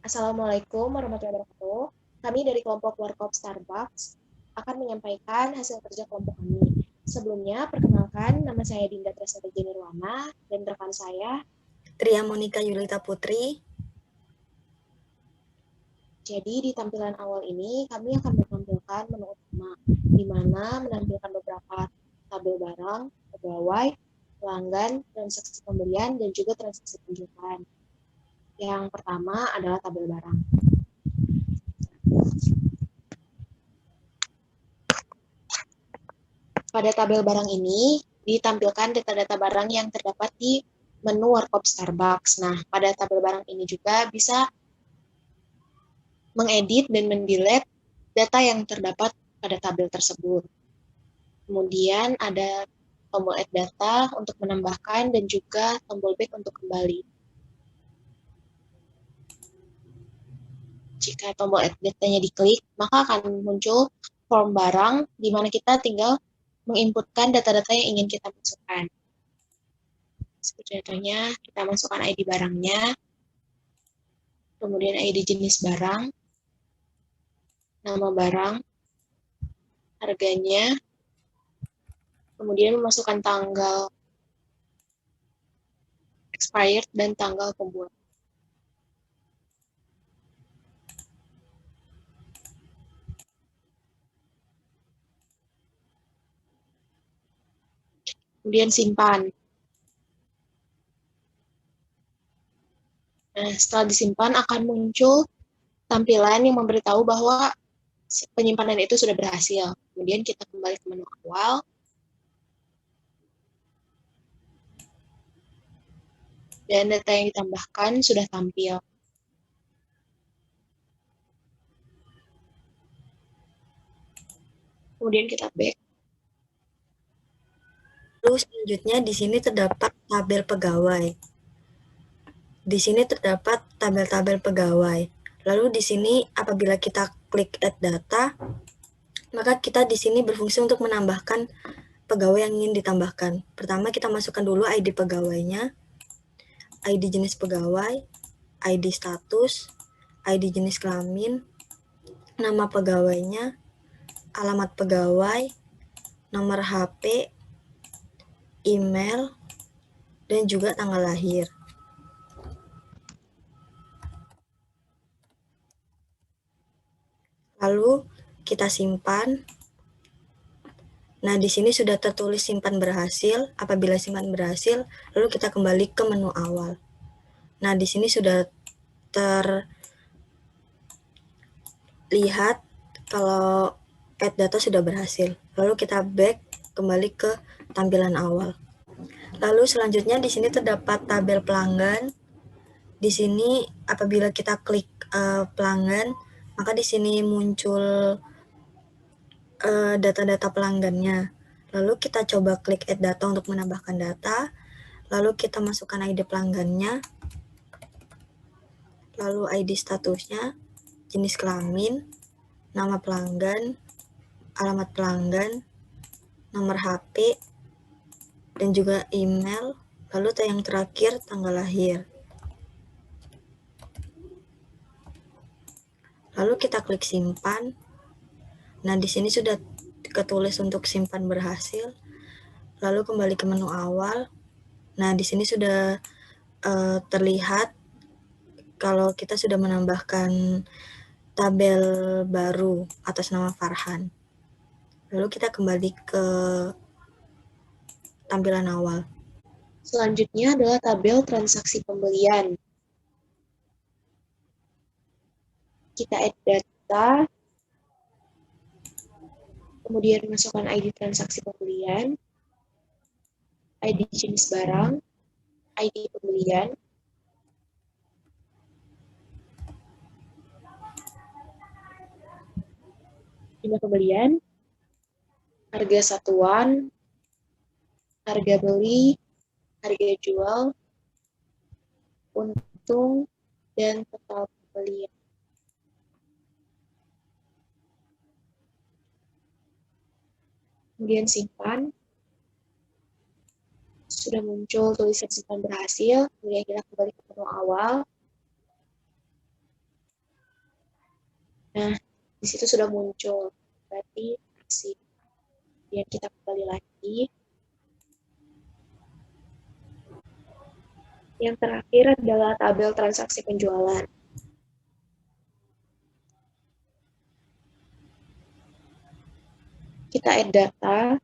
Assalamualaikum warahmatullahi wabarakatuh. Kami dari kelompok Warkop Starbucks akan menyampaikan hasil kerja kelompok kami. Sebelumnya, perkenalkan, nama saya Dinda Tresnati Nirwana dan rekan saya Tria Monika Yulita Putri. Jadi di tampilan awal ini kami akan menampilkan menu utama, di mana menampilkan beberapa tabel barang, pegawai, pelanggan, transaksi pembelian, dan juga transaksi penjualan. Yang pertama adalah tabel barang. Pada tabel barang ini ditampilkan data-data barang yang terdapat di menu Warkop Starbucks. Nah, pada tabel barang ini juga bisa mengedit dan mendelete data yang terdapat pada tabel tersebut. Kemudian ada tombol add data untuk menambahkan dan juga tombol back untuk kembali. Jika tombol add datanya diklik, maka akan muncul form barang di mana kita tinggal menginputkan data-data yang ingin kita masukkan. Seperti contohnya, kita masukkan ID barangnya, kemudian ID jenis barang, nama barang, harganya, kemudian memasukkan tanggal expired dan tanggal pembuatan. Kemudian simpan. Nah, setelah disimpan akan muncul tampilan yang memberitahu bahwa penyimpanan itu sudah berhasil. Kemudian kita kembali ke menu awal. Dan data yang ditambahkan sudah tampil. Kemudian kita back. Lalu selanjutnya di sini terdapat tabel pegawai. Di sini terdapat tabel-tabel pegawai. Lalu di sini apabila kita klik add data, maka kita di sini berfungsi untuk menambahkan pegawai yang ingin ditambahkan. Pertama kita masukkan dulu ID pegawainya, ID jenis pegawai, ID status, ID jenis kelamin, nama pegawainya, alamat pegawai, nomor HP, email, dan juga tanggal lahir. Lalu kita simpan. Nah, di sini sudah tertulis simpan berhasil. Apabila simpan berhasil, lalu kita kembali ke menu awal. Nah, di sini sudah terlihat kalau add data sudah berhasil. Lalu kita back kembali ke tampilan awal. Lalu selanjutnya di sini terdapat tabel pelanggan. Di sini apabila kita klik pelanggan, maka di sini muncul data-data pelanggannya. Lalu kita coba klik add data untuk menambahkan data. Lalu kita masukkan ID pelanggannya. Lalu ID statusnya, jenis kelamin, nama pelanggan, alamat pelanggan, nomor HP, dan juga email. Lalu yang terakhir tanggal lahir. Lalu kita klik simpan. Nah, di sini sudah ketulis untuk simpan berhasil. Lalu kembali ke menu awal. Nah, di sini sudah terlihat kalau kita sudah menambahkan tabel baru atas nama Farhan. Lalu kita kembali ke tampilan awal. Selanjutnya adalah tabel transaksi pembelian. Kita add data, kemudian masukkan ID transaksi pembelian, ID jenis barang, ID pembelian, jumlah pembelian, harga satuan, harga beli, harga jual, untung, dan total pembelian. Kemudian simpan. Sudah muncul tulisan simpan berhasil, kemudian kita kembali ke menu awal. Nah, di situ sudah muncul. Berarti aksi. Kemudian kita kembali lagi. Yang terakhir adalah tabel transaksi penjualan. Kita add data,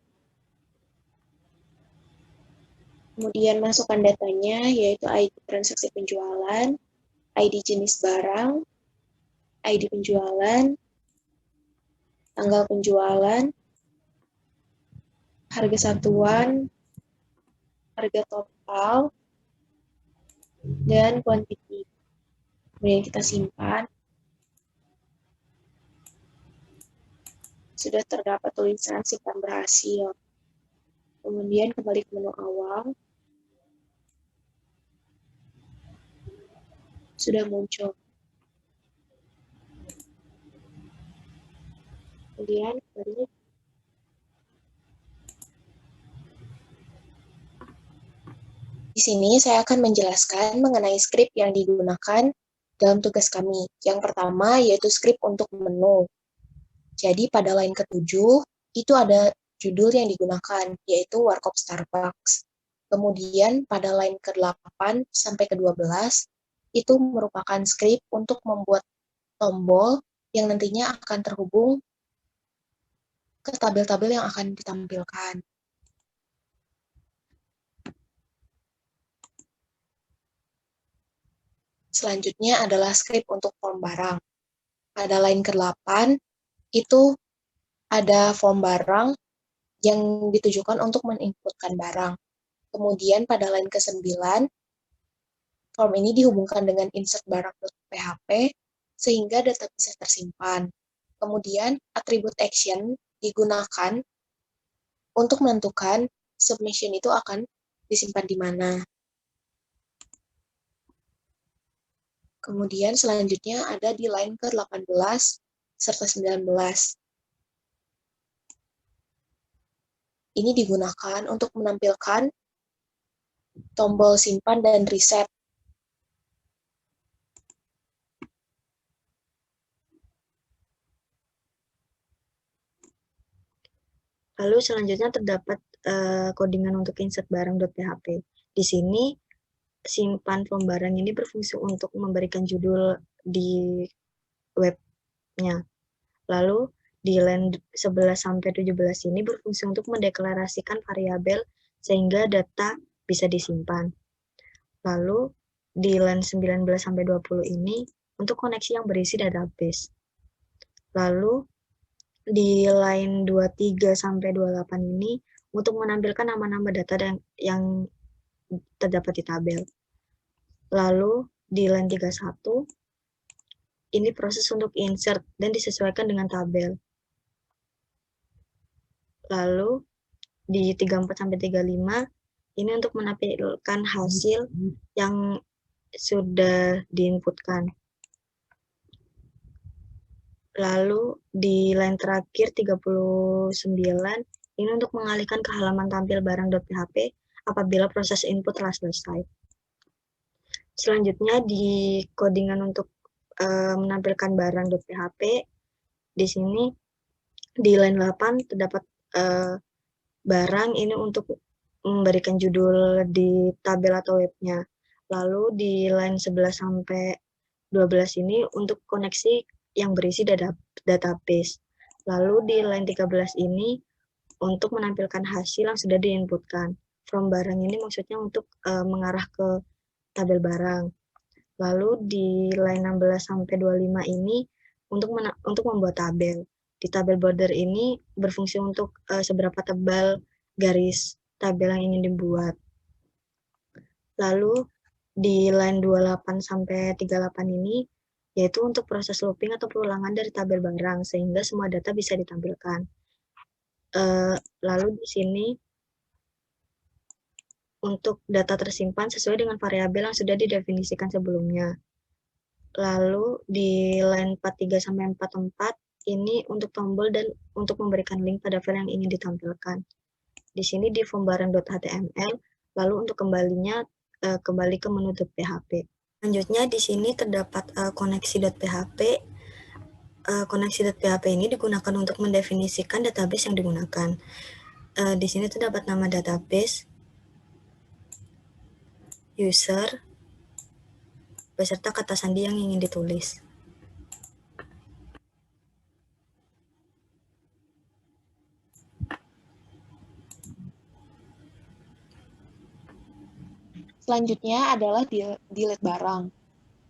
kemudian masukkan datanya, yaitu ID transaksi penjualan, ID jenis barang, ID penjualan, tanggal penjualan, harga satuan, harga total, dan quantity. Kemudian kita simpan. Sudah terdapat tulisan simpan berhasil. Kemudian kembali ke menu awal. Sudah muncul. Kemudian kembali. Di sini saya akan menjelaskan mengenai skrip yang digunakan dalam tugas kami. Yang pertama yaitu skrip untuk menu. Jadi pada line ke-7 itu ada judul yang digunakan, yaitu Warkop Starbucks. Kemudian pada line ke-8 sampai ke-12 itu merupakan skrip untuk membuat tombol yang nantinya akan terhubung ke tabel-tabel yang akan ditampilkan. Selanjutnya adalah skrip untuk form barang. Pada line ke-8 itu ada form barang yang ditujukan untuk menginputkan barang. Kemudian pada line ke-9, form ini dihubungkan dengan insert barang.php sehingga data bisa tersimpan. Kemudian atribut action digunakan untuk menentukan submission itu akan disimpan di mana. Kemudian selanjutnya ada di line ke-18 serta 19. Ini digunakan untuk menampilkan tombol simpan dan reset. Lalu selanjutnya terdapat codingan untuk insert barang.php. Di sini simpan form barang ini berfungsi untuk memberikan judul di webnya. Lalu di line 11 sampai 17 ini berfungsi untuk mendeklarasikan variabel sehingga data bisa disimpan. Lalu di line 19 sampai 20 ini untuk koneksi yang berisi database. Lalu di line 23 sampai 28 ini untuk menampilkan nama-nama data yang terdapat di tabel. Lalu di line 31 ini proses untuk insert dan disesuaikan dengan tabel. Lalu di 34 sampai 35 ini untuk menampilkan hasil yang sudah diinputkan. Lalu di line terakhir 39 ini untuk mengalihkan ke halaman tampil barang.php apabila proses input telah selesai. Selanjutnya di codingan untuk menampilkan barang.php, di sini di line 8 terdapat barang ini untuk memberikan judul di tabel atau webnya. Lalu di line 11 sampai 12 ini untuk koneksi yang berisi database. Lalu di line 13 ini untuk menampilkan hasil yang sudah diinputkan. From barang ini maksudnya untuk mengarah ke tabel barang. Lalu di line 16 sampai 25 ini untuk membuat tabel. Di tabel border ini berfungsi untuk seberapa tebal garis tabel yang ingin dibuat. Lalu di line 28 sampai 38 ini yaitu untuk proses looping atau perulangan dari tabel barang sehingga semua data bisa ditampilkan. Lalu di sini untuk data tersimpan sesuai dengan variabel yang sudah didefinisikan sebelumnya. Lalu di line 43 sampai 44 ini untuk tombol dan untuk memberikan link pada file yang ingin ditampilkan. Di sini di form barang.html, lalu untuk kembali ke menu .php. Selanjutnya di sini terdapat koneksi .php koneksi.php ini digunakan untuk mendefinisikan database yang digunakan. Di sini terdapat nama database, user, beserta kata sandi yang ingin ditulis. Selanjutnya adalah delete barang.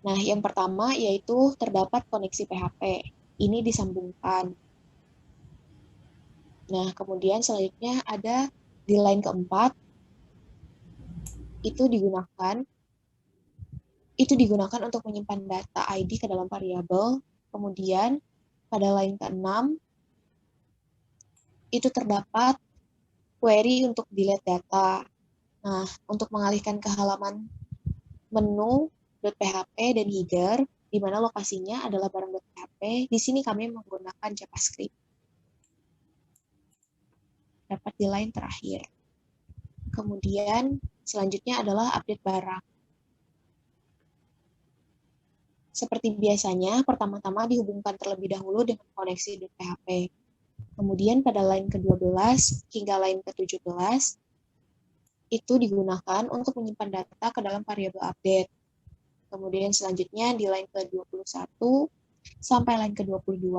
Nah, yang pertama yaitu terdapat koneksi PHP. Ini disambungkan. Nah, kemudian selanjutnya ada di line keempat, itu digunakan untuk menyimpan data ID ke dalam variabel. Kemudian pada line ke-6, itu terdapat query untuk delete data. Nah, untuk mengalihkan ke halaman menu .php dan header, di mana lokasinya adalah barang.php, di sini kami menggunakan JavaScript. Dapat di line terakhir. Kemudian selanjutnya adalah update barang. Seperti biasanya, pertama-tama dihubungkan terlebih dahulu dengan koneksi .php. Kemudian pada line ke-12 hingga line ke-17, itu digunakan untuk menyimpan data ke dalam variabel update. Kemudian selanjutnya di line ke-21 sampai line ke-22,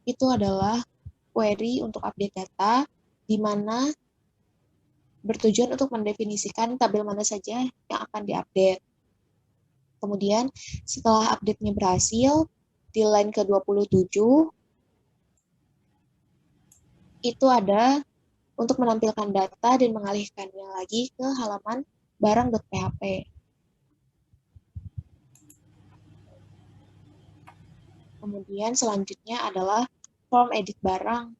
itu adalah query untuk update data, di mana bertujuan untuk mendefinisikan tabel mana saja yang akan diupdate. Kemudian setelah update-nya berhasil, di line ke-27, itu ada untuk menampilkan data dan mengalihkannya lagi ke halaman barang.php. Kemudian selanjutnya adalah form edit barang.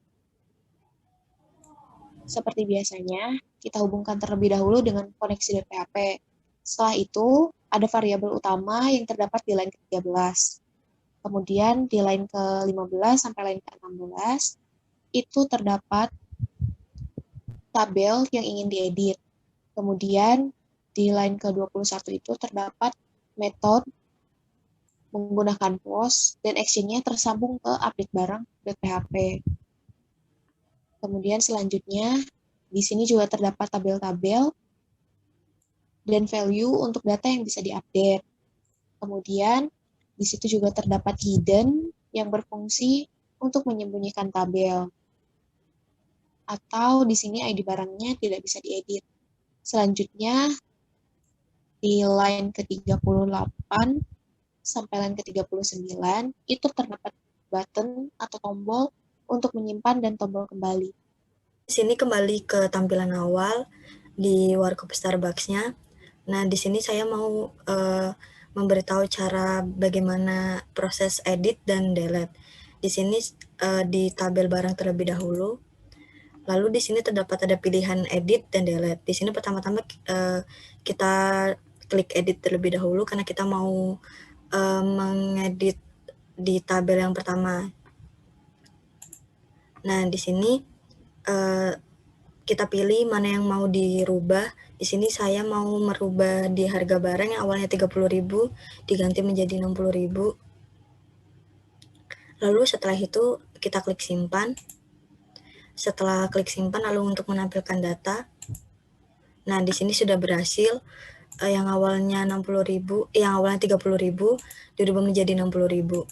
Seperti biasanya, kita hubungkan terlebih dahulu dengan koneksi.php. Setelah itu, ada variabel utama yang terdapat di line ke-13. Kemudian di line ke-15 sampai line ke-16, itu terdapat tabel yang ingin diedit. Kemudian di line ke-21 itu terdapat metode menggunakan post dan action-nya tersambung ke update barang.php. Kemudian selanjutnya di sini juga terdapat tabel-tabel dan value untuk data yang bisa diupdate. Kemudian di situ juga terdapat hidden yang berfungsi untuk menyembunyikan tabel. Atau di sini ID barangnya tidak bisa diedit. Selanjutnya di line ke-38 sampai line ke-39 itu terdapat button atau tombol untuk menyimpan dan tombol kembali. Di sini kembali ke tampilan awal di Warkop Starbucks-nya. Nah, di sini saya mau memberitahu cara bagaimana proses edit dan delete. Di sini di tabel barang terlebih dahulu. Lalu di sini terdapat ada pilihan edit dan delete. Di sini pertama-tama kita klik edit terlebih dahulu karena kita mau mengedit di tabel yang pertama. Nah, di sini kita pilih mana yang mau dirubah. Di sini saya mau merubah di harga barang yang awalnya 30.000 diganti menjadi 60.000. Lalu setelah itu kita klik simpan. Setelah klik simpan lalu untuk menampilkan data. Nah, di sini sudah berhasil. Yang awalnya 60.000, yang awalnya 30.000 dirubah menjadi 60.000.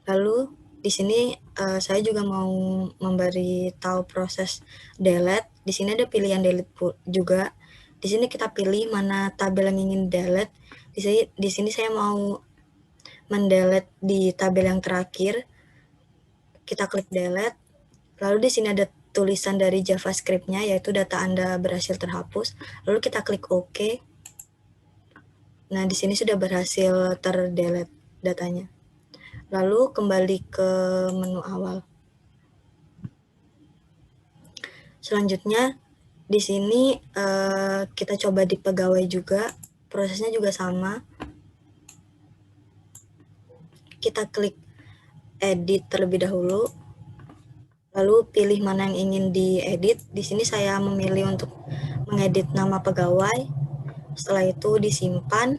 Lalu di sini saya juga mau memberi tahu proses delete. Di sini ada pilihan delete juga. Di sini kita pilih mana tabel yang ingin delete. Di sini saya mau mendelete di tabel yang terakhir. Kita klik delete. Lalu di sini ada tulisan dari JavaScript-nya yaitu data Anda berhasil terhapus. Lalu kita klik OK. Nah, di sini sudah berhasil terdelete datanya. Lalu kembali ke menu awal. Selanjutnya di sini kita coba di pegawai juga, prosesnya juga sama. Kita klik edit terlebih dahulu, lalu pilih mana yang ingin diedit. Di sini saya memilih untuk mengedit nama pegawai. Setelah itu disimpan,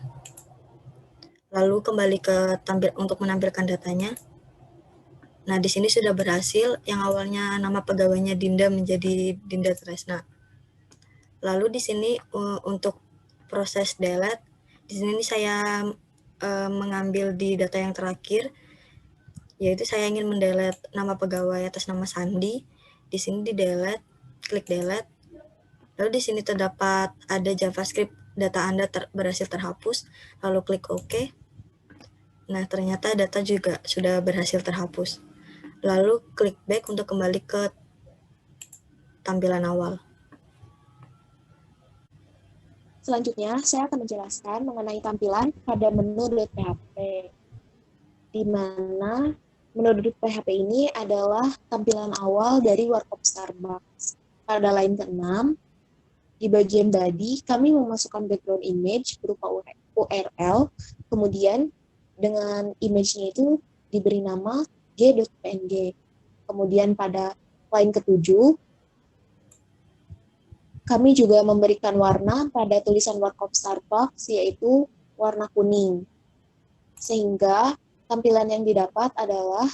lalu kembali ke untuk menampilkan datanya. Nah, di sini sudah berhasil yang awalnya nama pegawainya Dinda menjadi Dinda Tresna. Lalu di sini untuk proses delete, di sini saya mengambil di data yang terakhir, yaitu saya ingin mendelete nama pegawai atas nama Sandi. Di sini di delete, klik delete. Lalu di sini terdapat ada JavaScript data Anda berhasil terhapus, lalu klik OK. Nah, ternyata data juga sudah berhasil terhapus. Lalu klik back untuk kembali ke tampilan awal. Selanjutnya, saya akan menjelaskan mengenai tampilan pada menu.php, di mana menu.php ini adalah tampilan awal dari Warkop Starbucks. Pada line ke-6, di bagian body, kami memasukkan background image berupa URL, kemudian dengan image-nya itu diberi nama g.png. Kemudian pada line ke-7, kami juga memberikan warna pada tulisan Warkop Starbucks, yaitu warna kuning. Sehingga tampilan yang didapat adalah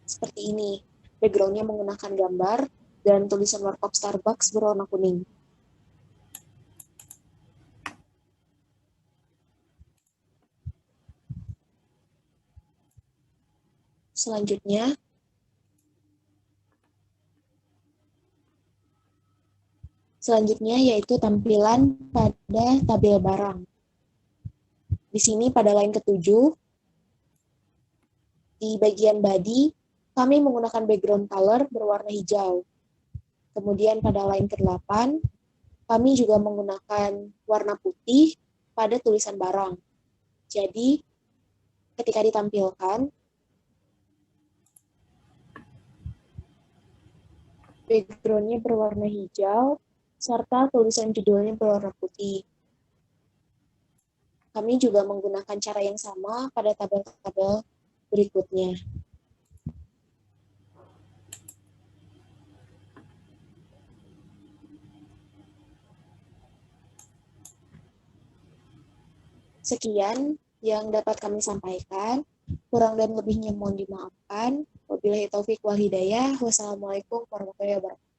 seperti ini. Background-nya menggunakan gambar dan tulisan Warkop Starbucks berwarna kuning. Selanjutnya yaitu tampilan pada tabel barang. Di sini pada line ke-7, di bagian body, kami menggunakan background color berwarna hijau. Kemudian pada line ke-8, kami juga menggunakan warna putih pada tulisan barang. Jadi, ketika ditampilkan, background-nya berwarna hijau, serta tulisan judulnya berwarna putih. Kami juga menggunakan cara yang sama pada tabel-tabel berikutnya. Sekian yang dapat kami sampaikan. Kurang dan lebihnya mohon dimaafkan. Wabillahi taufik wal hidayah. Wassalamualaikum warahmatullahi wabarakatuh.